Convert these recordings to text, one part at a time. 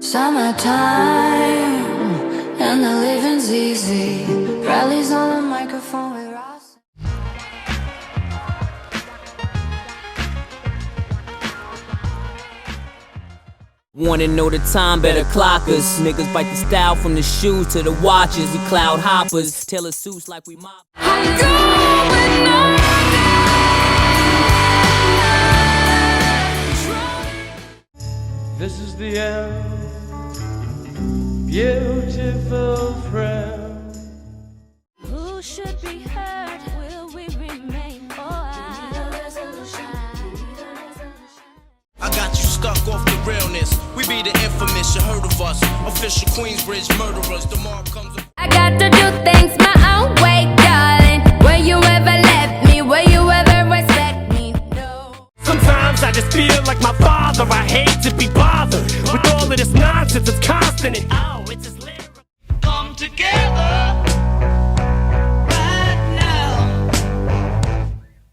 Summertime, and the living's easy. Rallies on the microphone with Ross. Wanna know the time, better clock us. Niggas bite the style from the shoes to the watches. We cloud hoppers, tailor suits like we mop. I'm going on. This is the end, beautiful friend. Who should be heard? Will we remain? I got you stuck off the realness. We be the infamous, you heard of us. Official Queensbridge murderers. The mob comes. I got to do things my own way, darling. Will you ever let me? Will you ever respect me? No. Sometimes I just feel like my father. I hate to be bothered with all of this nonsense. It's constant and oh, it's just lyrical. Come together right now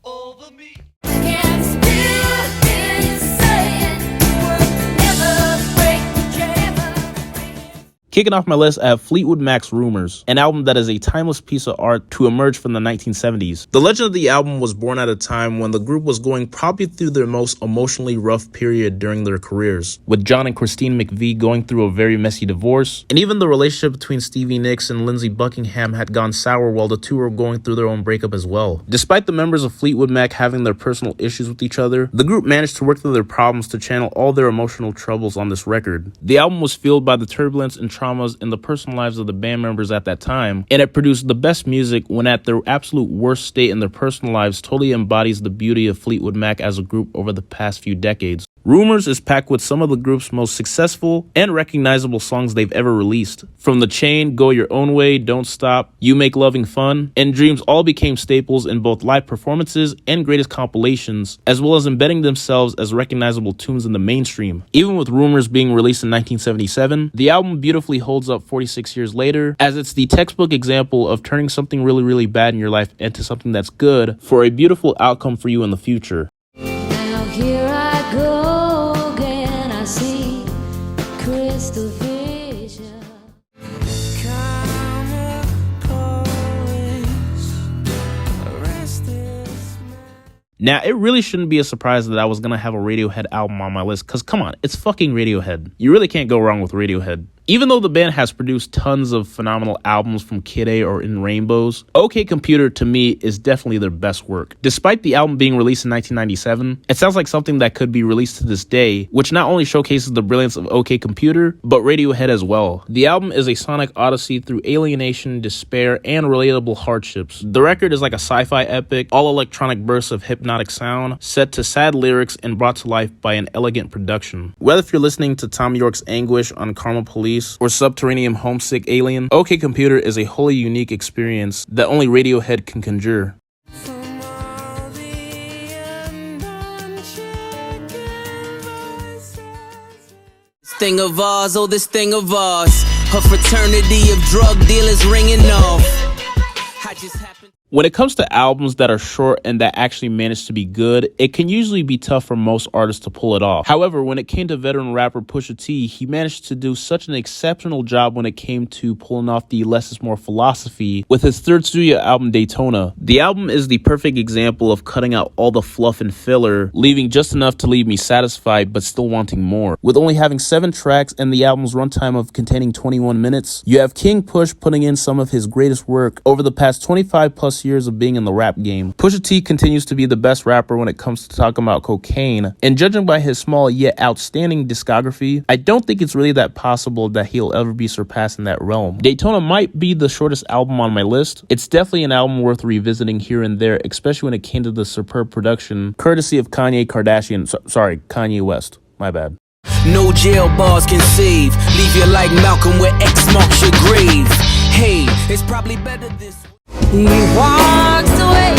over me. Can't still hear you saying we'll never break the Kicking off my list, I have Fleetwood Mac's Rumors, an album that is a timeless piece of art to emerge from the 1970s. The legend of the album was born at a time when the group was going probably through their most emotionally rough period during their careers, with John and Christine McVie going through a very messy divorce, and even the relationship between Stevie Nicks and Lindsey Buckingham had gone sour while the two were going through their own breakup as well. Despite the members of Fleetwood Mac having their personal issues with each other, the group managed to work through their problems to channel all their emotional troubles on this record. The album was fueled by the turbulence and traumas in the personal lives of the band members at that time, and it produced the best music when at their absolute worst state in their personal lives totally embodies the beauty of Fleetwood Mac as a group over the past few decades. Rumors is packed with some of the group's most successful and recognizable songs they've ever released. From The Chain, Go Your Own Way, Don't Stop, You Make Loving Fun, and Dreams all became staples in both live performances and greatest compilations, as well as embedding themselves as recognizable tunes in the mainstream. Even with Rumors being released in 1977, the album beautifully holds up 46 years later, as it's the textbook example of turning something really, really bad in your life into something that's good for a beautiful outcome for you in the future. Now here I go again, I see crystal vision. Now, it really shouldn't be a surprise that I was gonna have a Radiohead album on my list, cause come on, it's fucking Radiohead. You really can't go wrong with Radiohead. Even though the band has produced tons of phenomenal albums from Kid A or In Rainbows, OK Computer to me is definitely their best work. Despite the album being released in 1997, it sounds like something that could be released to this day, which not only showcases the brilliance of OK Computer, but Radiohead as well. The album is a sonic odyssey through alienation, despair, and relatable hardships. The record is like a sci-fi epic, all electronic bursts of hypnotic sound, set to sad lyrics and brought to life by an elegant production. Whether if you're listening to Thom Yorke's Anguish on Karma Police, or Subterranean Homesick Alien, OK Computer is a wholly unique experience that only Radiohead can conjure. This thing of ours, oh this thing of ours. A fraternity of drug dealers ringing off. I just happened. When it comes to albums that are short and that actually manage to be good, it can usually be tough for most artists to pull it off. However, when it came to veteran rapper Pusha T, he managed to do such an exceptional job when it came to pulling off the less is more philosophy with his third studio album, Daytona. The album is the perfect example of cutting out all the fluff and filler, leaving just enough to leave me satisfied but still wanting more. With only having 7 tracks and the album's runtime of containing 21 minutes, you have King Push putting in some of his greatest work over the past 25 plus years of being in the rap game. Pusha T continues to be the best rapper when it comes to talking about cocaine, and judging by his small yet outstanding discography, I don't think it's really that possible that he'll ever be surpassed in that realm. Daytona might be the shortest album on my list. It's definitely an album worth revisiting here and there, especially when it came to the superb production, courtesy of Kanye West. My bad. No jail bars can save. Leave you like Malcolm where X marks your grave. Hey, it's probably better this way. He walks away,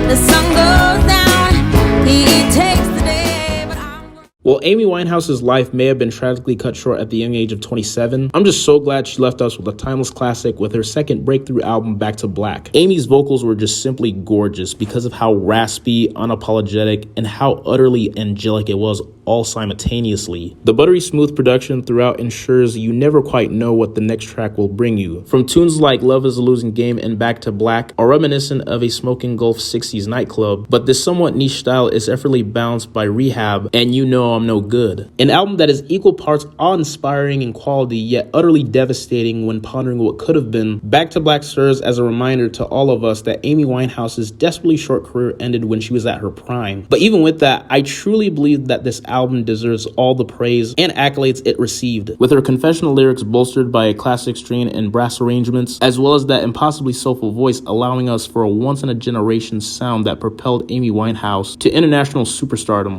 the sun goes down, he takes the day, but I'm... While Amy Winehouse's life may have been tragically cut short at the young age of 27, I'm just so glad she left us with a timeless classic with her second breakthrough album, Back to Black. Amy's vocals were just simply gorgeous because of how raspy, unapologetic, and how utterly angelic it was all simultaneously. The buttery smooth production throughout ensures you never quite know what the next track will bring you. From tunes like Love is a Losing Game and Back to Black are reminiscent of a smoking Gulf 60s nightclub, but this somewhat niche style is effortlessly balanced by Rehab and You Know I'm No Good. An album that is equal parts awe-inspiring in quality yet utterly devastating when pondering what could have been. Back to Black serves as a reminder to all of us that Amy Winehouse's desperately short career ended when she was at her prime. But even with that, I truly believe that this album deserves all the praise and accolades it received. With her confessional lyrics bolstered by a classic string and brass arrangements, as well as that impossibly soulful voice allowing us for a once-in-a-generation sound that propelled Amy Winehouse to international superstardom.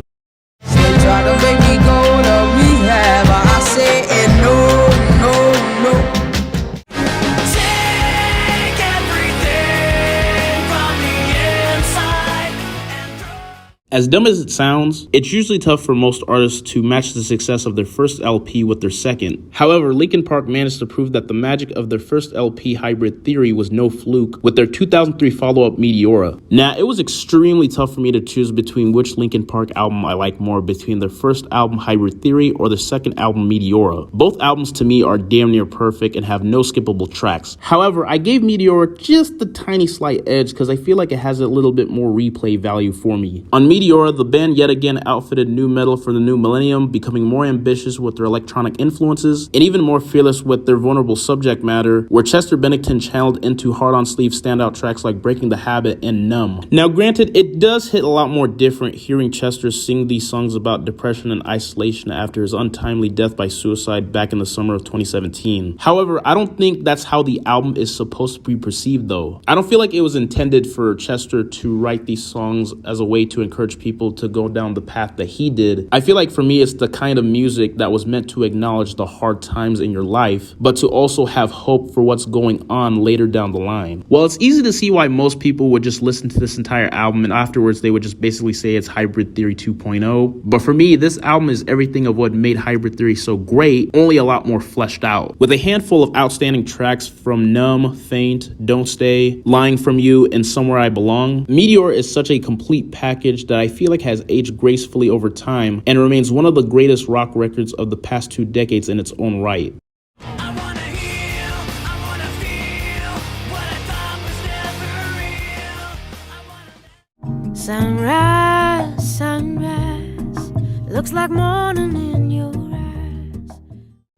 They try to make me go to rehab, I say no, no, no. Take everything from the inside and throw. As dumb as it sounds, it's usually tough for most artists to match the success of their first LP with their second. However, Linkin Park managed to prove that the magic of their first LP, Hybrid Theory, was no fluke with their 2003 follow-up, Meteora. Now, it was extremely tough for me to choose between which Linkin Park album I like more, between their first album, Hybrid Theory, or their second album, Meteora. Both albums to me are damn near perfect and have no skippable tracks. However, I gave Meteora just the tiny slight edge because I feel like it has a little bit more replay value for me. On Meteora, the band yet again outfitted nu metal for the new millennium, becoming more ambitious with their electronic influences and even more fearless with their vulnerable subject matter, where Chester Bennington channeled into hard-on-sleeve standout tracks like Breaking the Habit and Numb. Now granted, it does hit a lot more different hearing Chester sing these songs about depression and isolation after his untimely death by suicide back in the summer of 2017. However, I don't think that's how the album is supposed to be perceived though. I don't feel like it was intended for Chester to write these songs as a way to encourage people to go down the path that he did. I feel like for me, it's the kind of music that was meant to acknowledge the hard times in your life, but to also have hope for what's going on later down the line. Well, it's easy to see why most people would just listen to this entire album and afterwards they would just basically say it's Hybrid Theory 2.0. But for me, this album is everything of what made Hybrid Theory so great, only a lot more fleshed out. With a handful of outstanding tracks from Numb, Faint, Don't Stay, Lying From You, and Somewhere I Belong, Meteor is such a complete package that I feel like has aged gracefully over time and remains one of the greatest rock records of the past 2 decades in its own right. I wanna heal, I wanna feel what I thought was never real. Sunrise, sunrise, looks like morning in your eyes.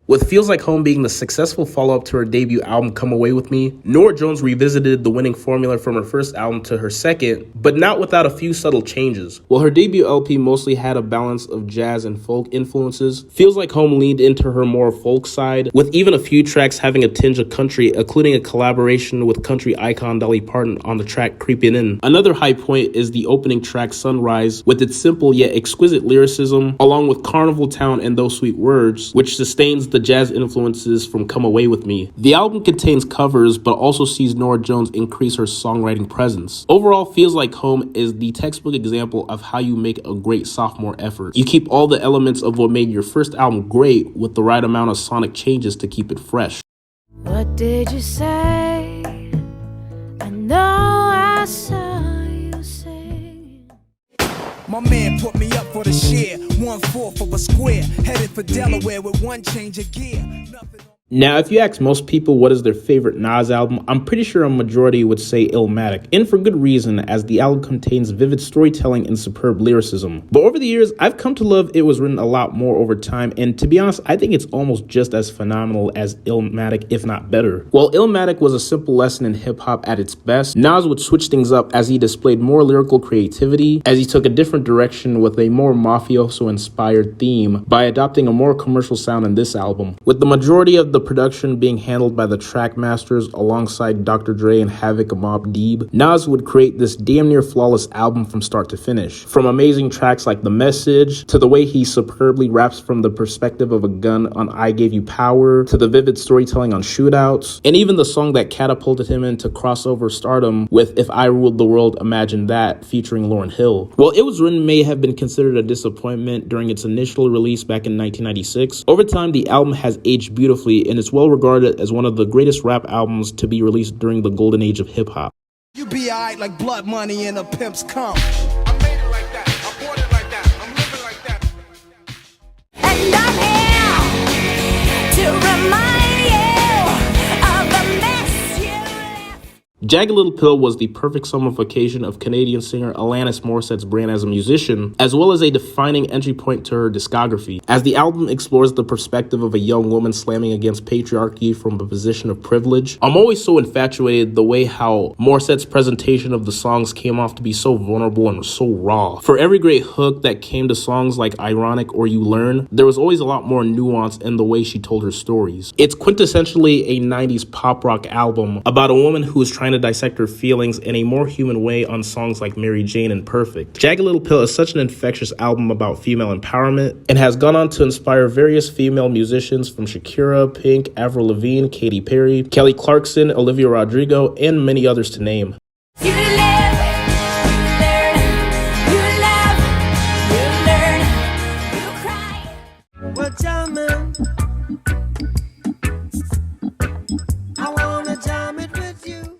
With Feels Like Home being the successful follow-up to her debut album, Come Away With Me, Norah Jones revisited the winning formula from her first album to her second, but not without a few subtle changes. While her debut LP mostly had a balance of jazz and folk influences, Feels Like Home leaned into her more folk side, with even a few tracks having a tinge of country, including a collaboration with country icon Dolly Parton on the track Creepin' In. Another high point is the opening track Sunrise, with its simple yet exquisite lyricism, along with Carnival Town and Those Sweet Words, which sustains the jazz influences from Come Away With Me. The album contains covers, but also sees Norah Jones increase her songwriting presence. Overall, Feels Like Home is the textbook example of how you make a great sophomore effort. You keep all the elements of what made your first album great with the right amount of sonic changes to keep it fresh. What did you say? I know I saw you sing. My man put me up for the share, 1/4 of a square, headed for Delaware with one change of gear. Nothing. Now, if you ask most people what is their favorite Nas album, I'm pretty sure a majority would say Illmatic, and for good reason, as the album contains vivid storytelling and superb lyricism. But over the years, I've come to love It Was Written a lot more over time, and to be honest, I think it's almost just as phenomenal as Illmatic, if not better. While Illmatic was a simple lesson in hip-hop at its best, Nas would switch things up as he displayed more lyrical creativity, as he took a different direction with a more mafioso-inspired theme by adopting a more commercial sound in this album. With the majority of the production being handled by the track masters alongside Dr. Dre and Havoc and Mobb Deep, Nas would create this damn near flawless album from start to finish. From amazing tracks like The Message, to the way he superbly raps from the perspective of a gun on I Gave You Power, to the vivid storytelling on Shootouts, and even the song that catapulted him into crossover stardom with If I Ruled the World, Imagine That, featuring Lauryn Hill. While It Was Written may have been considered a disappointment during its initial release back in 1996, over time the album has aged beautifully and is well regarded as one of the greatest rap albums to be released during the golden age of hip-hop. You be alright like blood money and a pimp's come. I made it like that. I bought it like that. I'm living like that. And I'm here to remind you of the mess you left. Jagged Little Pill was the perfect summification of Canadian singer Alanis Morissette's brand as a musician, as well as a defining entry point to her discography, as the album explores the perspective of a young woman slamming against patriarchy from a position of privilege. I'm always so infatuated the way how Morissette's presentation of the songs came off to be so vulnerable and so raw. For every great hook that came to songs like Ironic or You Learn, there was always a lot more nuance in the way she told her stories. It's quintessentially a 90s pop rock album about a woman who is trying to dissect her feelings in a more human way on songs like Mary Jane and Perfect. Jagged Little Pill is such an infectious album about female empowerment and has gone on to inspire various female musicians from Shakira, Pink, Avril Lavigne, Katy Perry, Kelly Clarkson, Olivia Rodrigo, and many others to name. You live, you learn, you love, you learn, you cry. Well, jamming. I wanna jam it with you.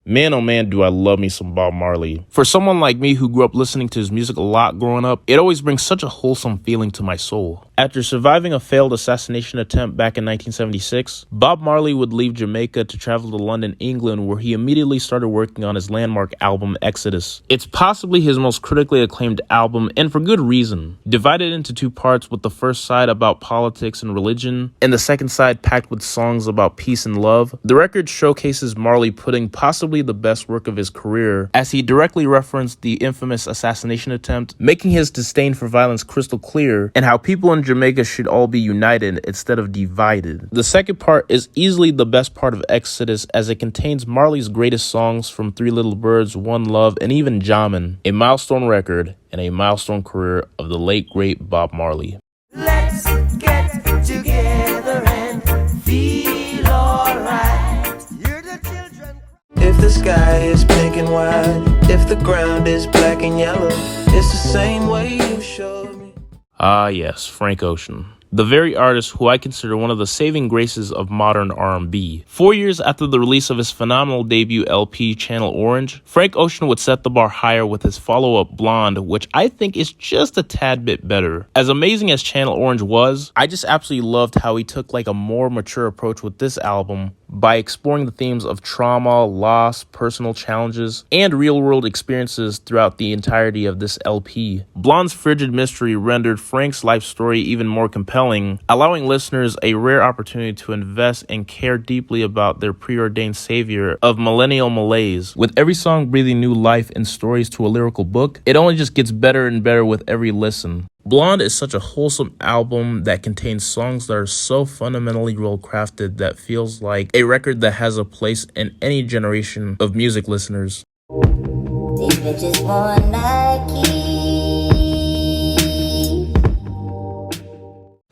Man, oh man, do I love me some Bob Marley. For someone like me who grew up listening to his music a lot growing up, it always brings such a wholesome feeling to my soul. After surviving a failed assassination attempt back in 1976, Bob Marley would leave Jamaica to travel to London, England, where he immediately started working on his landmark album, Exodus. It's possibly his most critically acclaimed album, and for good reason. Divided into two parts, with the first side about politics and religion, and the second side packed with songs about peace and love, the record showcases Marley putting possibly the best work of his career, as he directly referenced the infamous assassination attempt, making his disdain for violence crystal clear, and how people in Jamaica should all be united instead of divided. The second part is easily the best part of Exodus, as it contains Marley's greatest songs from Three Little Birds, One Love, and even Jamin, a milestone record and a milestone career of the late great Bob Marley. Let's get together and feel alright. You're the children. If the sky is pink and white, if the ground is black and yellow, it's the same way you showed me. Ah yes, Frank Ocean. The very artist who I consider one of the saving graces of modern R&B. 4 years after the release of his phenomenal debut LP, Channel Orange, Frank Ocean would set the bar higher with his follow-up, Blonde, which I think is just a tad bit better. As amazing as Channel Orange was, I just absolutely loved how he took like a more mature approach with this album by exploring the themes of trauma, loss, personal challenges, and real-world experiences throughout the entirety of this LP. Blonde's frigid mystery rendered Frank's life story even more compelling, allowing listeners a rare opportunity to invest and care deeply about their preordained savior of millennial malaise. With every song breathing new life and stories to a lyrical book, it only just gets better and better with every listen. Blonde is such a wholesome album that contains songs that are so fundamentally well crafted that feels like a record that has a place in any generation of music listeners. These bitches want Nike.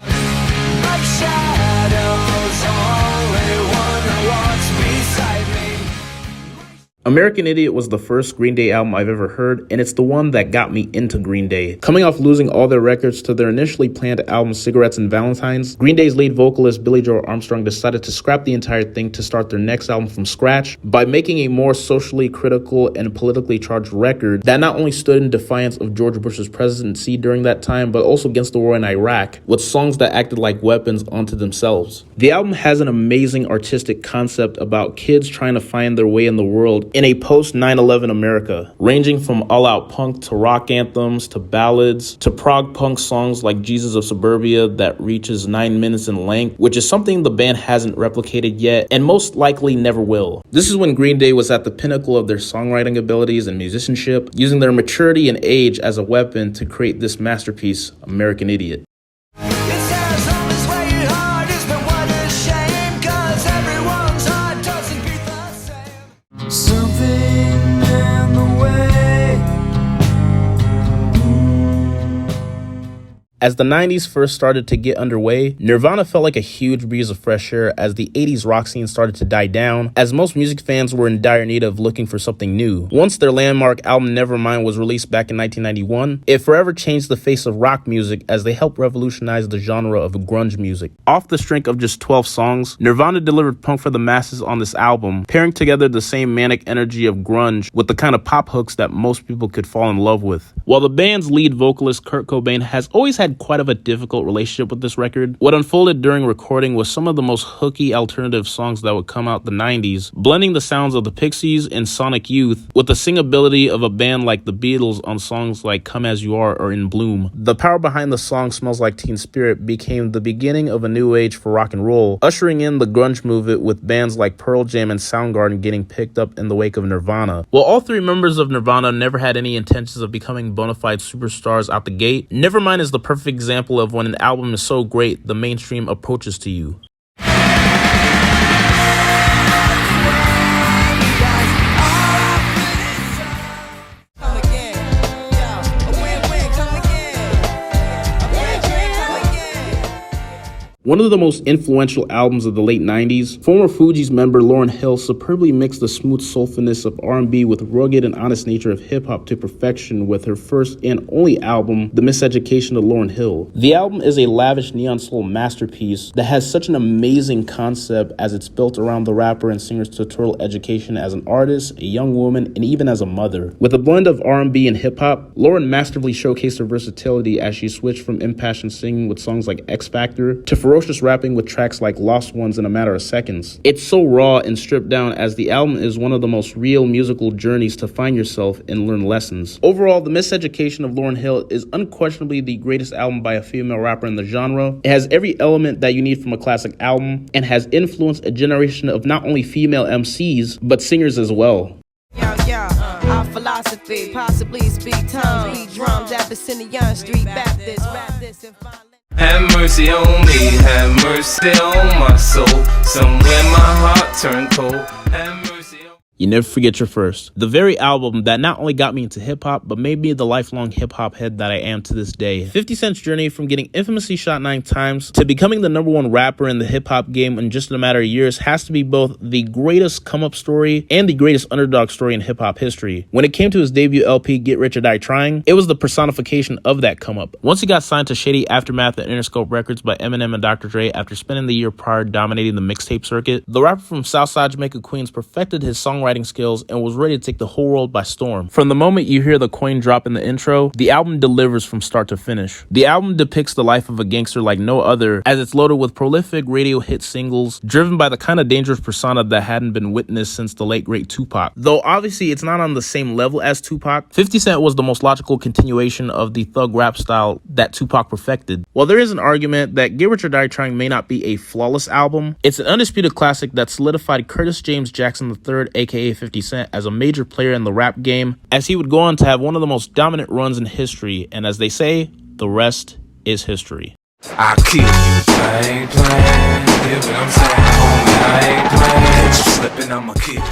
Like shadows, only one who walks beside me. American Idiot was the first Green Day album I've ever heard, and it's the one that got me into Green Day. Coming off losing all their records to their initially planned album Cigarettes and Valentines, Green Day's lead vocalist Billy Joe Armstrong decided to scrap the entire thing to start their next album from scratch by making a more socially critical and politically charged record that not only stood in defiance of George Bush's presidency during that time, but also against the war in Iraq, with songs that acted like weapons onto themselves. The album has an amazing artistic concept about kids trying to find their way in the world in a post-9/11 America, ranging from all-out punk to rock anthems to ballads to prog punk songs like Jesus of Suburbia that reaches 9 minutes in length, which is something the band hasn't replicated yet and most likely never will. This is when Green Day was at the pinnacle of their songwriting abilities and musicianship, using their maturity and age as a weapon to create this masterpiece, American Idiot. It says always way hard is, but what a shame, 'cause everyone's heart doesn't beat the same. Something in the way. As the 90s first started to get underway, Nirvana felt like a huge breeze of fresh air as the 80s rock scene started to die down, as most music fans were in dire need of looking for something new. Once their landmark album Nevermind was released back in 1991, it forever changed the face of rock music as they helped revolutionize the genre of grunge music. Off the strength of just 12 songs, Nirvana delivered punk for the masses on this album, pairing together the same manic energy of grunge with the kind of pop hooks that most people could fall in love with. While the band's lead vocalist Kurt Cobain has always had had quite of a difficult relationship with this record. What unfolded during recording was some of the most hooky alternative songs that would come out the 90s, blending the sounds of the Pixies and Sonic Youth with the singability of a band like the Beatles on songs like Come As You Are or In Bloom. The power behind the song Smells Like Teen Spirit became the beginning of a new age for rock and roll, ushering in the grunge movement with bands like Pearl Jam and Soundgarden getting picked up in the wake of Nirvana. While all three members of Nirvana never had any intentions of becoming bona fide superstars out the gate, Nevermind is the perfect example of when an album is so great the mainstream approaches to you. One of the most influential albums of the late 90s, former Fugees member Lauryn Hill superbly mixed the smooth soulfulness of R&B with rugged and honest nature of hip-hop to perfection with her first and only album, The Miseducation of Lauryn Hill. The album is a lavish neon soul masterpiece that has such an amazing concept as it's built around the rapper and singer's tutorial education as an artist, a young woman, and even as a mother. With a blend of R&B and hip-hop, Lauryn masterfully showcased her versatility as she switched from impassioned singing with songs like X Factor to ferocious rapping with tracks like Lost Ones in a matter of seconds. It's so raw and stripped down as the album is one of the most real musical journeys to find yourself and learn lessons. Overall, The Miseducation of Lauryn Hill is unquestionably the greatest album by a female rapper in the genre. It has every element that you need from a classic album and has influenced a generation of not only female MCs, but singers as well. Our philosophy, possibly speak tongues, beat drums, Abyssinian Street Baptist, rap this and find. Have mercy on me, have mercy on my soul. Somewhere my heart turned cold. Have mercy on. You never forget your first. The very album that not only got me into hip-hop, but made me the lifelong hip-hop head that I am to this day. 50 Cent's journey from getting infamously shot 9 times to becoming the #1 rapper in the hip-hop game in just a matter of years has to be both the greatest come-up story and the greatest underdog story in hip-hop history. When it came to his debut LP, Get Rich or Die Trying, it was the personification of that come-up. Once he got signed to Shady Aftermath and Interscope Records by Eminem and Dr. Dre after spending the year prior dominating the mixtape circuit, the rapper from Southside Jamaica, Queens perfected his songwriting skills and was ready to take the whole world by storm. From the moment you hear the coin drop in the intro, the album delivers from start to finish. The album depicts the life of a gangster like no other, as it's loaded with prolific radio hit singles, driven by the kind of dangerous persona that hadn't been witnessed since the late great Tupac. Though obviously it's not on the same level as Tupac, 50 Cent was the most logical continuation of the thug rap style that Tupac perfected. While there is an argument that Get Rich or Die Trying may not be a flawless album, it's an undisputed classic that solidified Curtis James Jackson III, aka 50 Cent, as a major player in the rap game, as he would go on to have one of the most dominant runs in history, and as they say, the rest is history. I kill you, I ain't playing. Hear what I'm saying, homie, I ain't playing. Catch you slipping, I'ma kill you.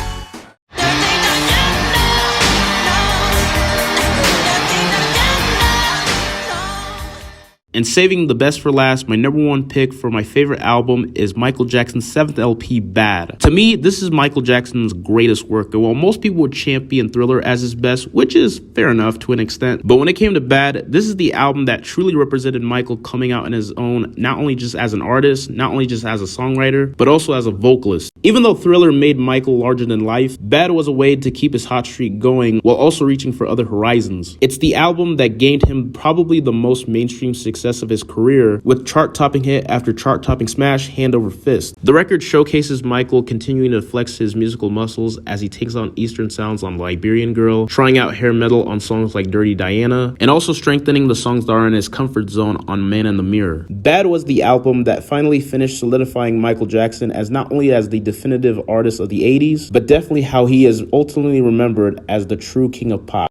And saving the best for last, my #1 pick for my favorite album is Michael Jackson's 7th LP, Bad. To me, this is Michael Jackson's greatest work, and while most people would champion Thriller as his best, which is fair enough to an extent, but when it came to Bad, this is the album that truly represented Michael coming out on his own, not only just as an artist, not only just as a songwriter, but also as a vocalist. Even though Thriller made Michael larger than life, Bad was a way to keep his hot streak going while also reaching for other horizons. It's the album that gained him probably the most mainstream success of his career, with chart-topping hit after chart-topping smash hand over fist. The record showcases Michael continuing to flex his musical muscles as he takes on Eastern sounds on Liberian Girl, trying out hair metal on songs like Dirty Diana, and also strengthening the songs that are in his comfort zone on Man in the Mirror. Bad was the album that finally finished solidifying Michael Jackson as not only as the definitive artist of the 80s, but definitely how he is ultimately remembered as the true king of pop.